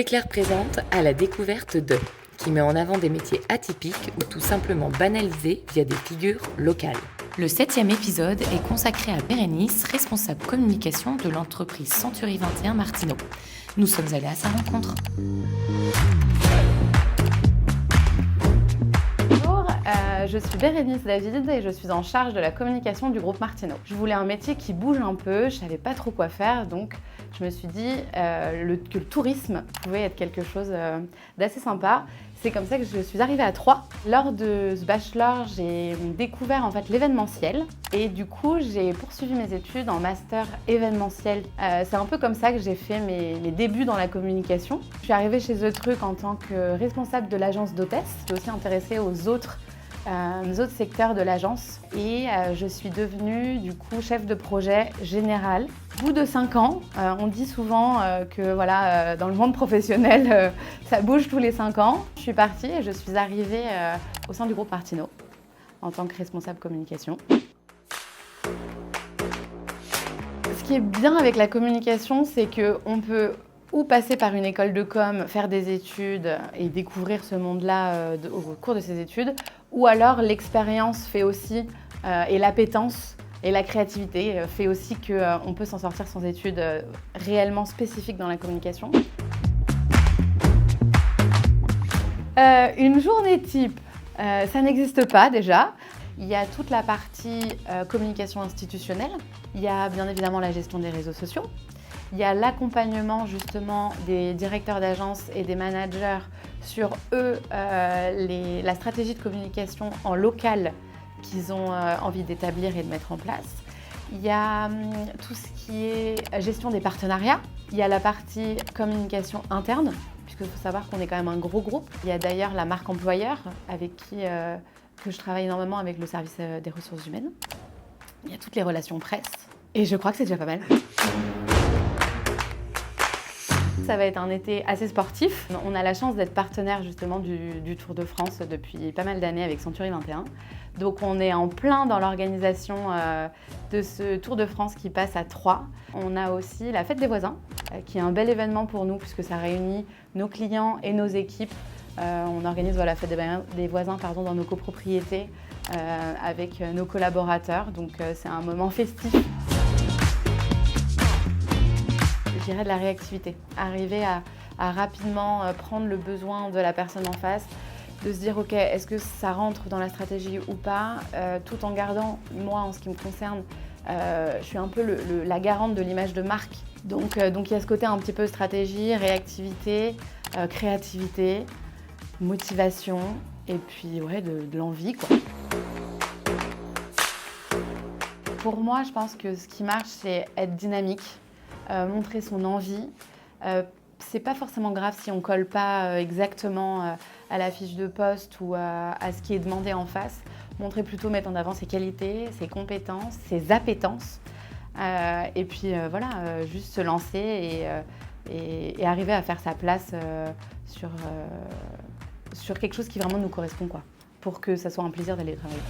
C'est Claire présente à la découverte de, qui met en avant des métiers atypiques ou tout simplement banalisés via des figures locales. Le 7e épisode est consacré à Bérénice, responsable communication de l'entreprise Century 21 Martineau. Nous sommes allés à sa rencontre. Bonjour, je suis Bérénice David et je suis en charge de la communication du groupe Martineau. Je voulais un métier qui bouge un peu, je savais pas trop quoi faire, donc je me suis dit que le tourisme pouvait être quelque chose d'assez sympa. C'est comme ça que je suis arrivée à Troyes. Lors de ce bachelor, j'ai découvert en fait l'événementiel et du coup, j'ai poursuivi mes études en master événementiel. C'est un peu comme ça que j'ai fait mes débuts dans la communication. Je suis arrivée chez The Truc en tant que responsable de l'agence d'hôtesse. Je suis aussi intéressée aux autres secteurs de l'agence et je suis devenue du coup chef de projet général. Au bout de 5 ans, on dit souvent que voilà, dans le monde professionnel, ça bouge tous les 5 ans. Je suis partie et je suis arrivée au sein du groupe Martineau en tant que responsable communication. Ce qui est bien avec la communication, c'est qu'on peut ou passer par une école de com, faire des études et découvrir ce monde-là au cours de ses études, ou alors l'expérience fait aussi, et l'appétence et la créativité fait aussi qu'on peut s'en sortir sans études réellement spécifiques dans la communication. Une journée type, ça n'existe pas déjà. Il y a toute la partie communication institutionnelle, il y a bien évidemment la gestion des réseaux sociaux. Il y a l'accompagnement justement des directeurs d'agence et des managers sur la stratégie de communication en local qu'ils ont envie d'établir et de mettre en place. Il y a tout ce qui est gestion des partenariats. Il y a la partie communication interne, puisqu'il faut savoir qu'on est quand même un gros groupe. Il y a d'ailleurs la marque employeur avec qui que je travaille énormément avec le service des ressources humaines. Il y a toutes les relations presse. Et je crois que c'est déjà pas mal. Ça va être un été assez sportif. On a la chance d'être partenaire justement du Tour de France depuis pas mal d'années avec Century 21. Donc on est en plein dans l'organisation de ce Tour de France qui passe à Troyes. On a aussi la Fête des voisins, qui est un bel événement pour nous puisque ça réunit nos clients et nos équipes. On organise la Fête des voisins dans nos copropriétés avec nos collaborateurs. Donc c'est un moment festif. Je dirais de la réactivité, arriver à rapidement prendre le besoin de la personne en face, de se dire ok, est-ce que ça rentre dans la stratégie ou pas, tout en gardant, moi en ce qui me concerne, je suis un peu la garante de l'image de marque. Donc il y a ce côté un petit peu stratégie, réactivité, créativité, motivation et puis ouais, de l'envie quoi. Pour moi, je pense que ce qui marche, c'est être dynamique. Montrer son envie. C'est pas forcément grave si on colle pas exactement à la fiche de poste ou à ce qui est demandé en face. Montrer plutôt, mettre en avant ses qualités, ses compétences, ses appétences. Et puis voilà, juste se lancer et arriver à faire sa place sur quelque chose qui vraiment nous correspond, quoi, pour que ça soit un plaisir d'aller travailler.